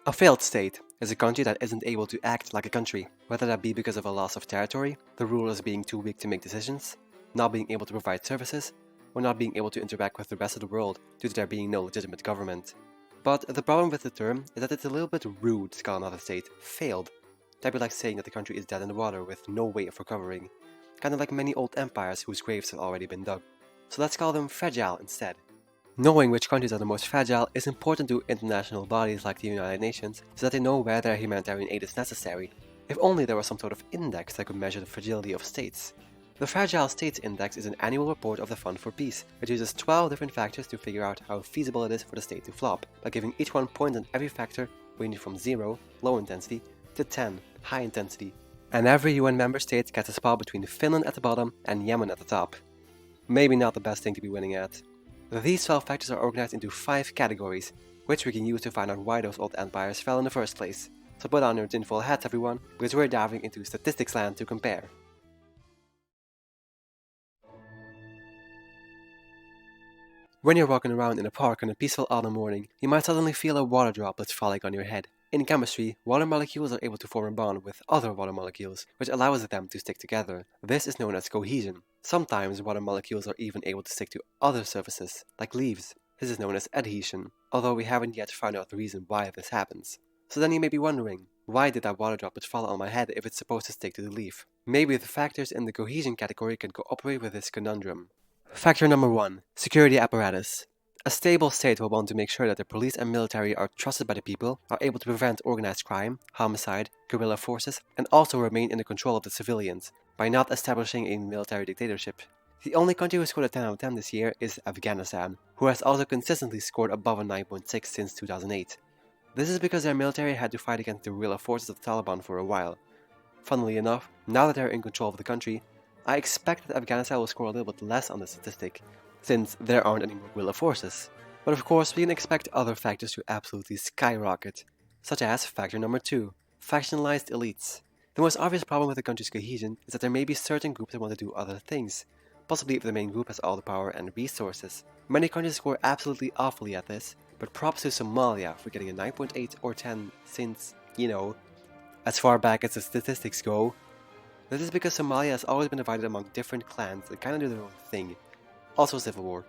A failed state is a country that isn't able to act like a country, whether that be because of a loss of territory, the rulers being too weak to make decisions, not being able to provide services, or not being able to interact with the rest of the world due to there being no legitimate government. But the problem with the term is that it's a little bit rude to call another state failed. That'd be like saying that the country is dead in the water with no way of recovering, kind of like many old empires whose graves have already been dug. So let's call them fragile instead. Knowing which countries are the most fragile is important to international bodies like the United Nations so that they know where their humanitarian aid is necessary. If only there was some sort of index that could measure the fragility of states. The Fragile States Index is an annual report of the Fund for Peace, which uses 12 different factors to figure out how feasible it is for the state to flop, by giving each one points on every factor ranging from 0, low intensity, to 10, high intensity. And every UN member state gets a spot between Finland at the bottom and Yemen at the top. Maybe not the best thing to be winning at. These 12 factors are organized into 5 categories, which we can use to find out why those old empires fell in the first place. So put on your tinfoil hats everyone, because we're diving into statistics land to compare. When you're walking around in a park on a peaceful autumn morning, you might suddenly feel a water droplet falling on your head. In chemistry, water molecules are able to form a bond with other water molecules, which allows them to stick together. This is known as cohesion. Sometimes water molecules are even able to stick to other surfaces, like leaves. This is known as adhesion, although we haven't yet found out the reason why this happens. So then you may be wondering, why did that water droplet fall on my head if it's supposed to stick to the leaf? Maybe the factors in the cohesion category can cooperate with this conundrum. Factor number 1. Security apparatus. A stable state will want to make sure that the police and military are trusted by the people, are able to prevent organized crime, homicide, guerrilla forces, and also remain in the control of the civilians, by not establishing a military dictatorship. The only country who scored a 10 out of 10 this year is Afghanistan, who has also consistently scored above a 9.6 since 2008. This is because their military had to fight against the guerrilla forces of the Taliban for a while. Funnily enough, now that they're in control of the country, I expect that Afghanistan will score a little bit less on the statistic, since there aren't any more guerrilla forces. But of course, we can expect other factors to absolutely skyrocket, such as factor number 2, factionalized elites. The most obvious problem with a country's cohesion is that there may be certain groups that want to do other things, possibly if the main group has all the power and resources. Many countries score absolutely awfully at this, but props to Somalia for getting a 9.8 or 10 since, as far back as the statistics go. This is because Somalia has always been divided among different clans that kind of do their own thing. Also civil war.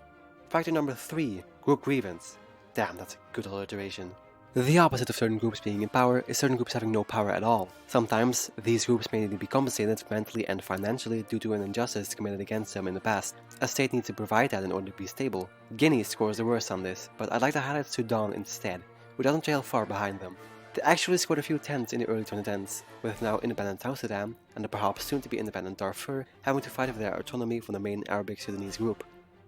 Factor number 3, group grievance. Damn, that's a good alliteration. The opposite of certain groups being in power is certain groups having no power at all. Sometimes, these groups may need to be compensated mentally and financially due to an injustice committed against them in the past. A state needs to provide that in order to be stable. Guinea scores the worst on this, but I'd like to highlight Sudan instead, who doesn't trail far behind them. They actually scored a few tens in the early 2010s, with now independent South Sudan and the perhaps soon-to-be independent Darfur having to fight for their autonomy from the main Arabic Sudanese group.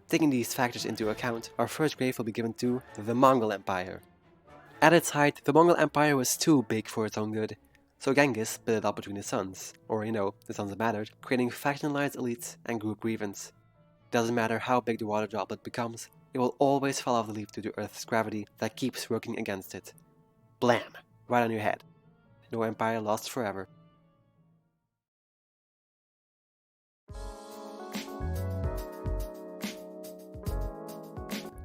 Taking these factors into account, our first grade will be given to the Mongol Empire. At its height, the Mongol Empire was too big for its own good, so Genghis split it up between his sons, or the sons that mattered, creating factionalized elites and group grievance. Doesn't matter how big the water droplet becomes, it will always fall off the leaf due to Earth's gravity that keeps working against it. Blam! Right on your head. No empire lasts forever.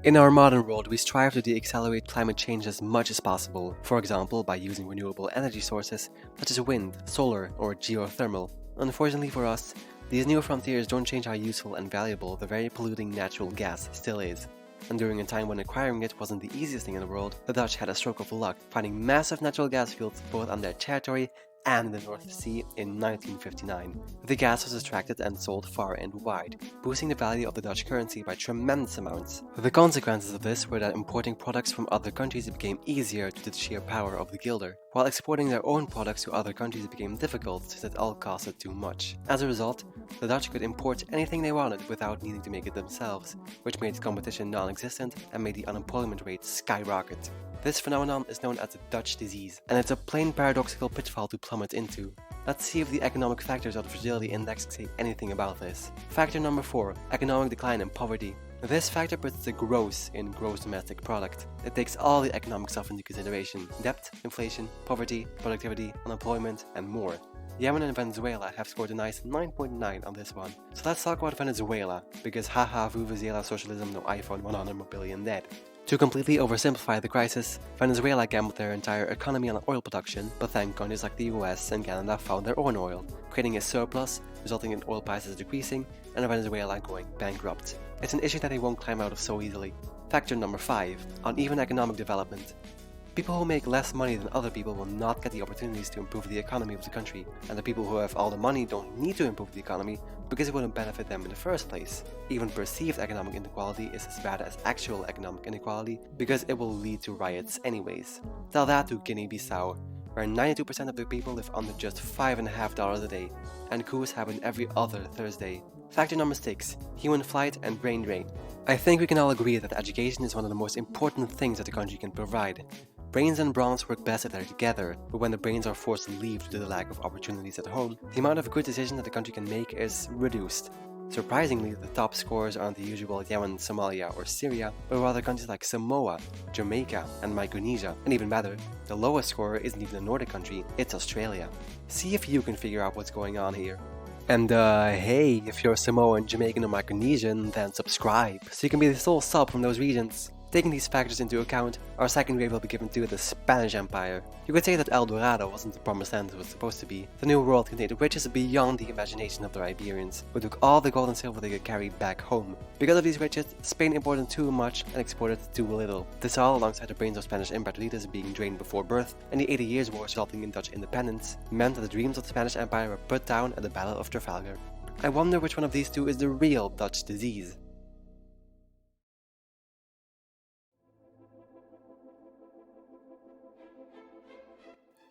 In our modern world, we strive to de-accelerate climate change as much as possible, for example by using renewable energy sources such as wind, solar, or geothermal. Unfortunately for us, these new frontiers don't change how useful and valuable the very polluting natural gas still is. And during a time when acquiring it wasn't the easiest thing in the world, the Dutch had a stroke of luck, finding massive natural gas fields both on their territory and in the North Sea in 1959. The gas was extracted and sold far and wide, boosting the value of the Dutch currency by tremendous amounts. The consequences of this were that importing products from other countries became easier due to the sheer power of the guilder, while exporting their own products to other countries became difficult since it all costed too much. As a result, the Dutch could import anything they wanted without needing to make it themselves, which made competition non-existent and made the unemployment rate skyrocket. This phenomenon is known as the Dutch disease, and it's a plain paradoxical pitfall to plummet into. Let's see if the economic factors of the fragility index say anything about this. Factor number 4, economic decline and poverty. This factor puts the gross in gross domestic product. It takes all the economic stuff into consideration: debt, inflation, poverty, productivity, unemployment, and more. Yemen and Venezuela have scored a nice 9.9 on this one. So let's talk about Venezuela, because haha Vuvuzela socialism no iPhone 100 billion dead. To completely oversimplify the crisis, Venezuela gambled their entire economy on oil production, but then countries like the US and Canada found their own oil, creating a surplus, resulting in oil prices decreasing and Venezuela going bankrupt. It's an issue that they won't climb out of so easily. Factor number 5. Uneven economic development. People who make less money than other people will not get the opportunities to improve the economy of the country, and the people who have all the money don't need to improve the economy because it wouldn't benefit them in the first place. Even perceived economic inequality is as bad as actual economic inequality because it will lead to riots anyways. Tell that to Guinea-Bissau, where 92% of the people live under just $5.50 a day, and coups happen every other Thursday. Factor number 6. Human flight and brain drain. I think we can all agree that education is one of the most important things that the country can provide. Brains and bronze work best if they're together, but when the brains are forced to leave due to the lack of opportunities at home, the amount of good decisions that the country can make is reduced. Surprisingly, the top scores aren't the usual Yemen, Somalia, or Syria, but rather countries like Samoa, Jamaica, and Micronesia, and even better, the lowest score isn't even a Nordic country, it's Australia. See if you can figure out what's going on here. And hey, if you're Samoan, Jamaican, or Micronesian, then subscribe, so you can be the sole sub from those regions. Taking these factors into account, our second wave will be given to the Spanish Empire. You could say that El Dorado wasn't the promised land it was supposed to be. The New World contained riches beyond the imagination of the Iberians, who took all the gold and silver they could carry back home. Because of these riches, Spain imported too much and exported too little. This all, alongside the brains of Spanish imperators being drained before birth, and the 80 Years' War resulting in Dutch independence, meant that the dreams of the Spanish Empire were put down at the Battle of Trafalgar. I wonder which one of these two is the real Dutch disease.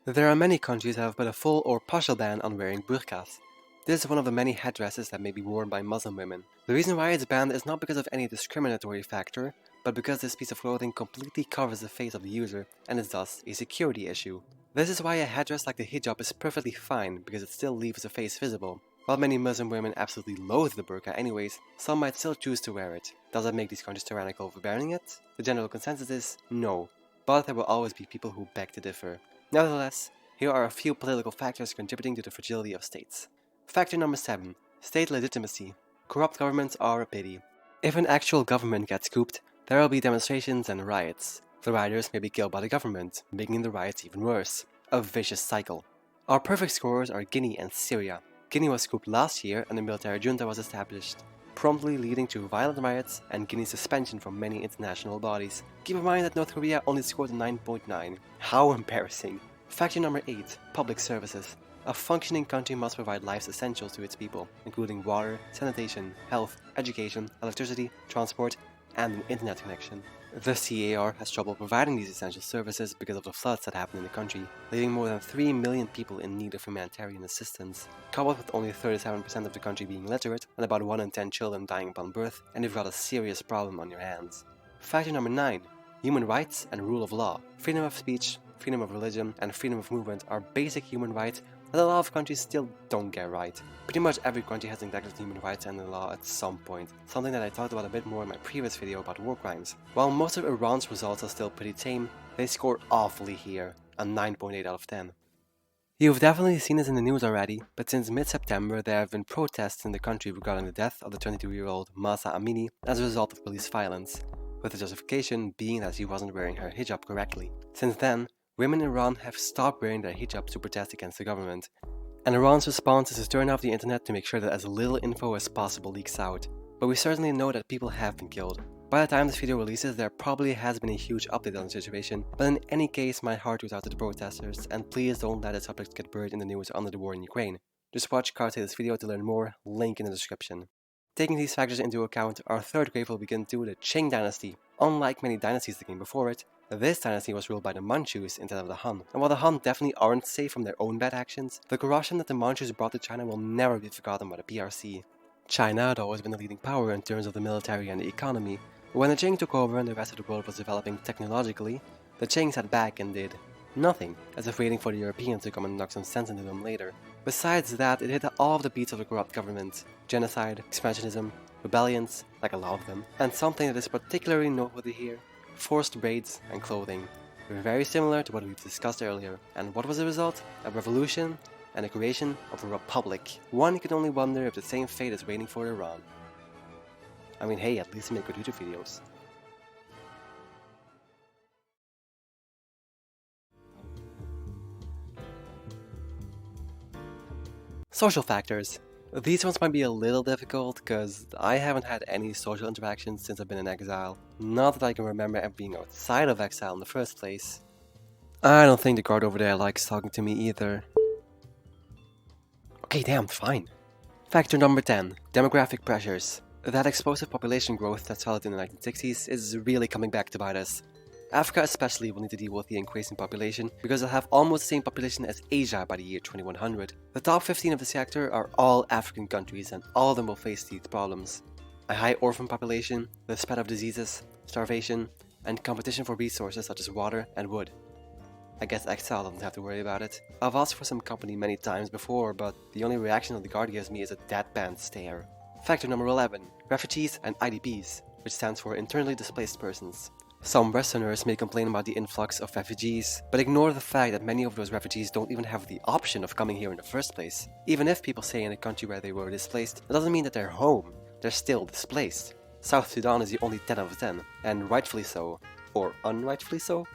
There are many countries that have put a full or partial ban on wearing burqas. This is one of the many headdresses that may be worn by Muslim women. The reason why it's banned is not because of any discriminatory factor, but because this piece of clothing completely covers the face of the user and is thus a security issue. This is why a headdress like the hijab is perfectly fine because it still leaves the face visible. While many Muslim women absolutely loathe the burqa anyways, some might still choose to wear it. Does that make these countries tyrannical for wearing it? The general consensus is no, but there will always be people who beg to differ. Nevertheless, here are a few political factors contributing to the fragility of states. Factor number 7. State legitimacy. Corrupt governments are a pity. If an actual government gets cooped, there will be demonstrations and riots. The rioters may be killed by the government, making the riots even worse. A vicious cycle. Our perfect scorers are Guinea and Syria. Guinea was cooped last year and a military junta was established, promptly leading to violent riots and Guinea's suspension from many international bodies. Keep in mind that North Korea only scored a 9.9. How embarrassing. Factor number 8. Public services. A functioning country must provide life's essentials to its people, including water, sanitation, health, education, electricity, transport, and an internet connection. The CAR has trouble providing these essential services because of the floods that happen in the country, leaving more than 3 million people in need of humanitarian assistance. Coupled with only 37% of the country being literate and about 1 in 10 children dying upon birth, and you've got a serious problem on your hands. Factor number 9. Human rights and rule of law. Freedom of speech, freedom of religion, and freedom of movement are basic human rights that a lot of countries still don't get right. Pretty much every country has neglected human rights and the law at some point, something that I talked about a bit more in my previous video about war crimes. While most of Iran's results are still pretty tame, they score awfully here, a 9.8 out of 10. You've definitely seen this in the news already, but since mid-September there have been protests in the country regarding the death of the 22-year-old Mahsa Amini as a result of police violence, with the justification being that she wasn't wearing her hijab correctly. Since then, women in Iran have stopped wearing their hijab to protest against the government, and Iran's response is to turn off the internet to make sure that as little info as possible leaks out. But we certainly know that people have been killed. By the time this video releases, there probably has been a huge update on the situation, but in any case, my heart goes out to the protesters, and please don't let the subject get buried in the news under the war in Ukraine. Just watch Carte's video to learn more, link in the description. Taking these factors into account, our third wave will begin to the Qing dynasty. Unlike many dynasties that came before it, this dynasty was ruled by the Manchus instead of the Han. And while the Han definitely aren't safe from their own bad actions, the corruption that the Manchus brought to China will never be forgotten by the PRC. China had always been the leading power in terms of the military and the economy, but when the Qing took over and the rest of the world was developing technologically, the Qing sat back and did nothing, as if waiting for the Europeans to come and knock some sense into them later. Besides that, it hit all of the beats of the corrupt government: genocide, expansionism, rebellions, like a lot of them, and something that is particularly noteworthy here: forced raids and clothing. Very similar to what we've discussed earlier. And what was the result? A revolution and the creation of a republic. One could only wonder if the same fate is waiting for Iran. I mean, hey, at least make good YouTube videos. Social factors. These ones might be a little difficult, because I haven't had any social interactions since I've been in exile. Not that I can remember ever being outside of exile in the first place. I don't think the guard over there likes talking to me either. Okay, damn, fine. Factor number 10. Demographic pressures. That explosive population growth that started in the 1960s is really coming back to bite us. Africa especially will need to deal with the increasing population because they'll have almost the same population as Asia by the year 2100. The top 15 of the sector are all African countries, and all of them will face these problems. A high orphan population, the spread of diseases, starvation, and competition for resources such as water and wood. I guess exile doesn't have to worry about it. I've asked for some company many times before, but the only reaction that the guard gives me is a deadpan stare. Factor number 11. Refugees and IDPs, which stands for Internally Displaced Persons. Some Westerners may complain about the influx of refugees, but ignore the fact that many of those refugees don't even have the option of coming here in the first place. Even if people stay in a country where they were displaced, that doesn't mean that they're home. They're still displaced. South Sudan is the only 10 out of 10, and rightfully so. Or unrightfully so?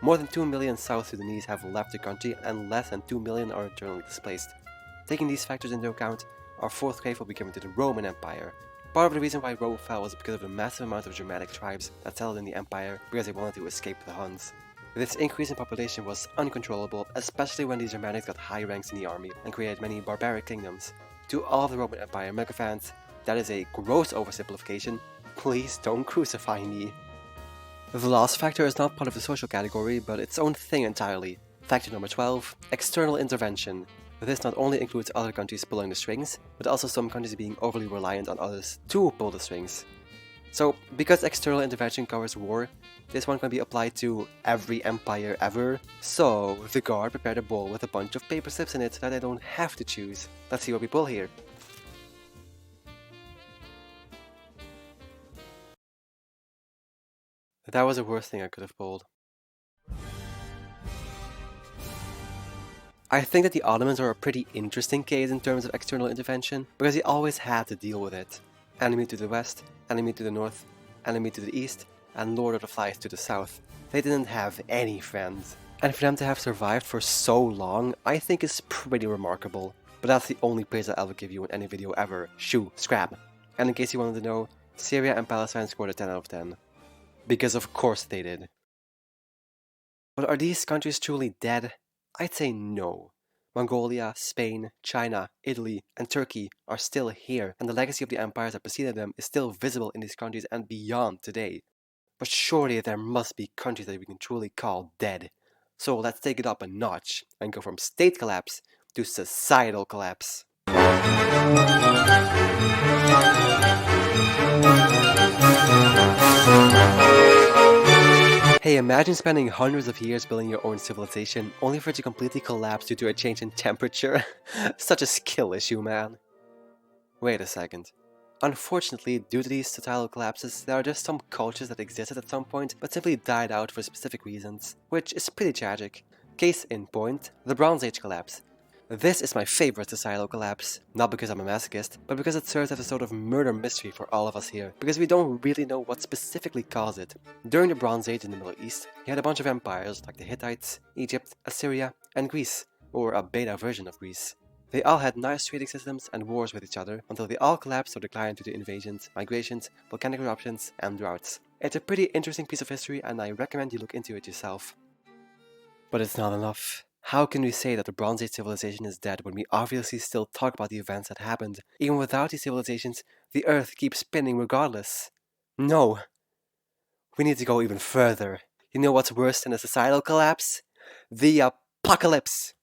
More than 2 million South Sudanese have left the country, and less than 2 million are internally displaced. Taking these factors into account, our fourth grave will be given to the Roman Empire. Part of the reason why Rome fell was because of the massive amount of Germanic tribes that settled in the empire because they wanted to escape the Huns. This increase in population was uncontrollable, especially when these Germanics got high ranks in the army and created many barbaric kingdoms. To all of the Roman Empire mega fans, that is a gross oversimplification. Please don't crucify me. The last factor is not part of the social category, but its own thing entirely. Factor number 12. External intervention. This not only includes other countries pulling the strings, but also some countries being overly reliant on others to pull the strings. So, because external intervention covers war, this one can be applied to every empire ever. So, the guard prepared a bowl with a bunch of paper slips in it so that I don't have to choose. Let's see what we pull here. That was the worst thing I could have pulled. I think that the Ottomans are a pretty interesting case in terms of external intervention, because they always had to deal with it. Enemy to the west, enemy to the north, enemy to the east, and Lord of the Flies to the south. They didn't have any friends. And for them to have survived for so long, I think is pretty remarkable. But that's the only praise I'll ever give you in any video ever. Shoo, scrap. And in case you wanted to know, Syria and Palestine scored a 10 out of 10. Because of course they did. But are these countries truly dead? I'd say no. Mongolia, Spain, China, Italy, and Turkey are still here, and the legacy of the empires that preceded them is still visible in these countries and beyond today. But surely there must be countries that we can truly call dead. So let's take it up a notch and go from state collapse to societal collapse. Hey, imagine spending hundreds of years building your own civilization, only for it to completely collapse due to a change in temperature. Such a skill issue, man. Wait a second. Unfortunately, due to these societal collapses, there are just some cultures that existed at some point, but simply died out for specific reasons, which is pretty tragic. Case in point, the Bronze Age collapse. This is my favorite societal collapse, not because I'm a masochist, but because it serves as a sort of murder mystery for all of us here, because we don't really know what specifically caused it. During the Bronze Age in the Middle East, you had a bunch of empires like the Hittites, Egypt, Assyria, and Greece, or a beta version of Greece. They all had nice trading systems and wars with each other, until they all collapsed or declined due to invasions, migrations, volcanic eruptions, and droughts. It's a pretty interesting piece of history, and I recommend you look into it yourself. But it's not enough. How can we say that the Bronze Age civilization is dead when we obviously still talk about the events that happened? Even without these civilizations, the Earth keeps spinning regardless. No. We need to go even further. You know what's worse than a societal collapse? The apocalypse!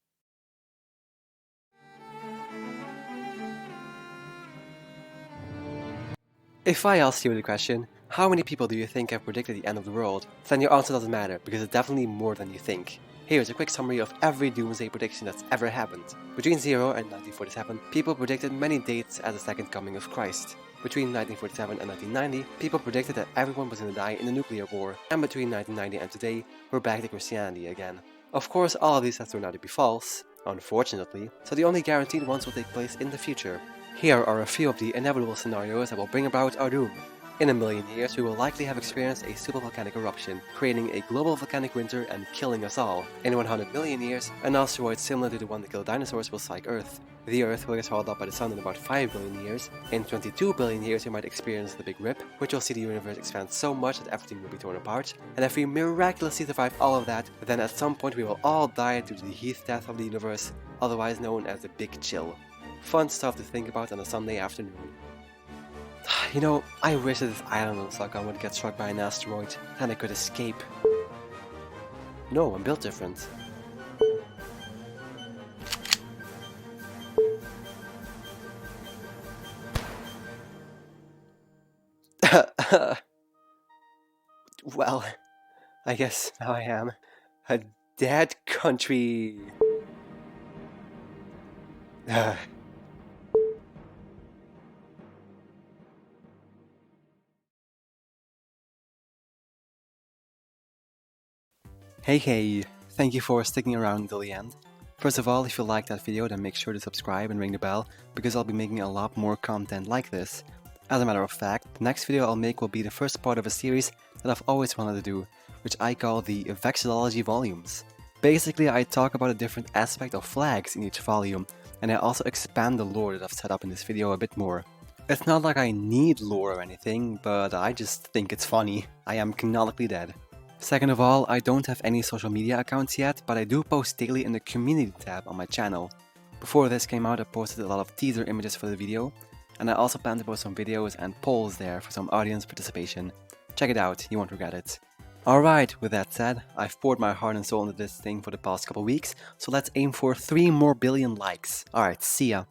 If I ask you the question, how many people do you think have predicted the end of the world? Then your answer doesn't matter, because it's definitely more than you think. Here's a quick summary of every doomsday prediction that's ever happened. Between 0 and 1947, people predicted many dates as the second coming of Christ. Between 1947 and 1990, people predicted that everyone was going to die in a nuclear war. And between 1990 and today, we're back to Christianity again. Of course, all of these have turned out to be false, unfortunately, so the only guaranteed ones will take place in the future. Here are a few of the inevitable scenarios that will bring about our doom. In a million years, we will likely have experienced a supervolcanic eruption, creating a global volcanic winter and killing us all. In 100 million years, an asteroid similar to the one that killed dinosaurs will strike Earth. The Earth will get swallowed up by the Sun in about 5 billion years. In 22 billion years, we might experience the Big Rip, which will see the universe expand so much that everything will be torn apart. And if we miraculously survive all of that, then at some point we will all die due to the heat death of the universe, otherwise known as the Big Chill. Fun stuff to think about on a Sunday afternoon. You know, I wish that this island on Stockholm would get struck by an asteroid, and I could escape. No, I'm built different. Well, I guess now I am a dead country. Hey, thank you for sticking around until the end. First of all, if you liked that video, then make sure to subscribe and ring the bell, because I'll be making a lot more content like this. As a matter of fact, the next video I'll make will be the first part of a series that I've always wanted to do, which I call the Vexillology volumes. Basically, I talk about a different aspect of flags in each volume, and I also expand the lore that I've set up in this video a bit more. It's not like I need lore or anything, but I just think it's funny. I am canonically dead. Second of all, I don't have any social media accounts yet, but I do post daily in the community tab on my channel. Before this came out, I posted a lot of teaser images for the video, and I also plan to post some videos and polls there for some audience participation. Check it out, you won't regret it. Alright, with that said, I've poured my heart and soul into this thing for the past couple weeks, so let's aim for 3 more billion likes. Alright, see ya.